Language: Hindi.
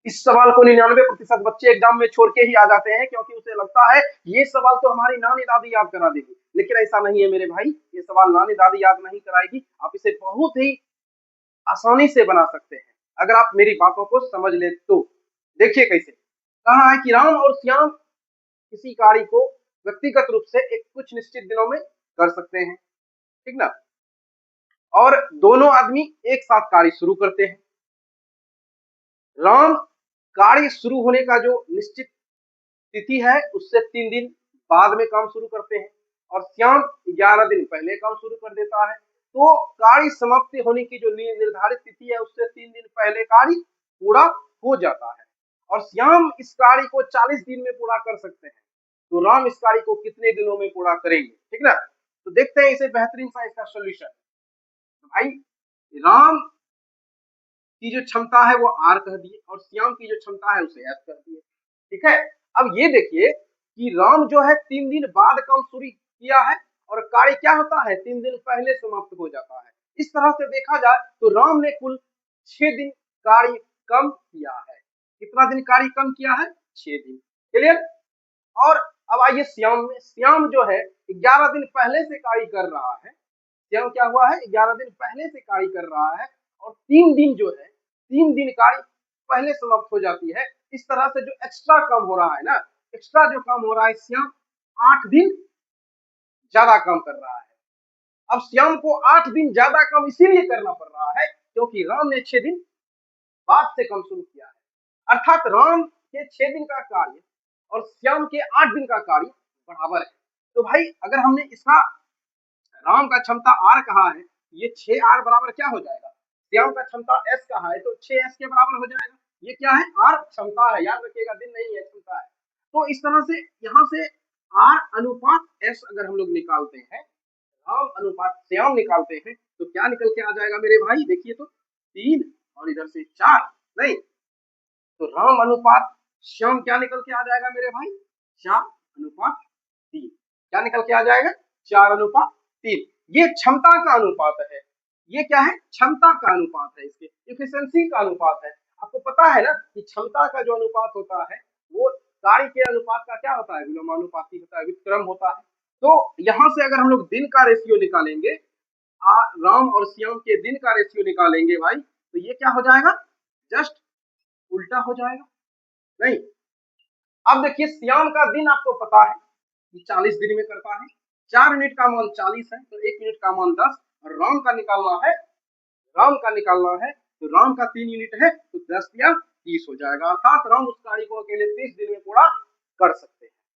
इस सवाल को 99% बच्चे एग्जाम में छोड़ के ही आ जाते हैं, क्योंकि उसे लगता है ये सवाल तो हमारी नानी दादी याद करा देगी। लेकिन ऐसा नहीं है मेरे भाई, ये सवाल नानी दादी याद नहीं कराएगी, आप इसे बहुत ही आसानी से बना सकते हैं अगर आप मेरी बातों को समझ ले तो। देखिए कैसे कहा है कि राम और श्याम किसी कार्य को व्यक्तिगत रूप से एक कुछ निश्चित दिनों में कर सकते हैं, ठीक ना। और दोनों आदमी एक साथ कार्य शुरू करते हैं। राम कार्य शुरू होने का जो निश्चित तिथि है उससे 3 दिन बाद में काम शुरू करते हैं, और श्याम 11 दिन पहले काम शुरू कर देता है। तो कार्य समाप्ति होने की जो निर्धारित तिथि है उससे 3 दिन पहले कार्य पूरा हो जाता है, और श्याम इस कार्य को 40 दिन में पूरा कर सकते हैं। तो राम इस कार्य को कितने दिनों में पूरा करेंगे, ठीक ना। तो देखते हैं इसे बेहतरीन सा इसका सोल्यूशन। तो भाई राम की जो क्षमता है वो आर कह दिए, और श्याम की जो क्षमता है उसे एस कर दिए, ठीक है। अब ये देखिए कि राम जो है 3 दिन बाद काम शुरू किया है, और कार्य क्या होता है 3 दिन पहले समाप्त हो जाता है। इस तरह से देखा जाए तो राम ने कुल 6 दिन कार्य कम किया है। कितना दिन कार्य कम किया है, 6 दिन। क्लियर। और अब आइए श्याम में। श्याम जो है 11 दिन पहले से कार्य कर रहा है। श्याम क्या हुआ है, 11 दिन पहले से कार्य कर रहा है, और 3 दिन जो है 3 दिन कार्य पहले समाप्त हो जाती है। इस तरह से जो एक्स्ट्रा काम हो रहा है ना, एक्स्ट्रा जो काम हो रहा है, श्याम 8 दिन ज्यादा काम कर रहा है। अब श्याम को 8 दिन ज्यादा काम इसीलिए करना पड़ रहा है क्योंकि राम ने 6 दिन बाद से काम शुरू किया है। अर्थात राम के 6 दिन का कार्य और श्याम के 8 दिन का कार्य बराबर है। तो भाई अगर हमने इसका राम का क्षमता आर कहा है, ये 6R बराबर क्या हो जाएगा, श्याम का क्षमता एस कहा है तो 6S के बराबर हो जाएगा। ये क्या है, आर क्षमता है, याद रखिएगा, दिन नहीं है, क्षमता है। तो इस तरह से यहाँ से आर अनुपात एस अगर हम लोग निकालते हैं, राम अनुपात श्याम निकालते हैं, तो क्या निकल के आ जाएगा मेरे भाई, देखिए तो 3 और इधर से 4, नहीं तो राम अनुपात श्याम क्या निकल के आ जाएगा मेरे भाई, 4:3। क्या निकल के आ जाएगा, 4:3। ये क्षमता का अनुपात है। ये क्या है, क्षमता का अनुपात है, इसके इफिशिएंसी का अनुपात है। आपको पता है ना कि क्षमता का जो अनुपात होता है वो कार्य के अनुपात का क्या होता है, विलोमानुपाती होता है, व्युत्क्रम होता है। तो यहाँ से अगर हम लोग दिन का रेशियो निकालेंगे, राम और श्याम के दिन का रेशियो निकालेंगे भाई, तो ये क्या हो जाएगा, जस्ट उल्टा हो जाएगा। नहीं, अब देखिए श्याम का दिन आपको पता है कि 40 दिन में करता है, 4 यूनिट का मान 40 है तो 1 यूनिट का मान 10, और राम का निकालना है, तो राम का 3 यूनिट है तो 10 या 30 हो जाएगा। अर्थात राम उस कार्य को अकेले 30 दिन में पूरा कर सकते।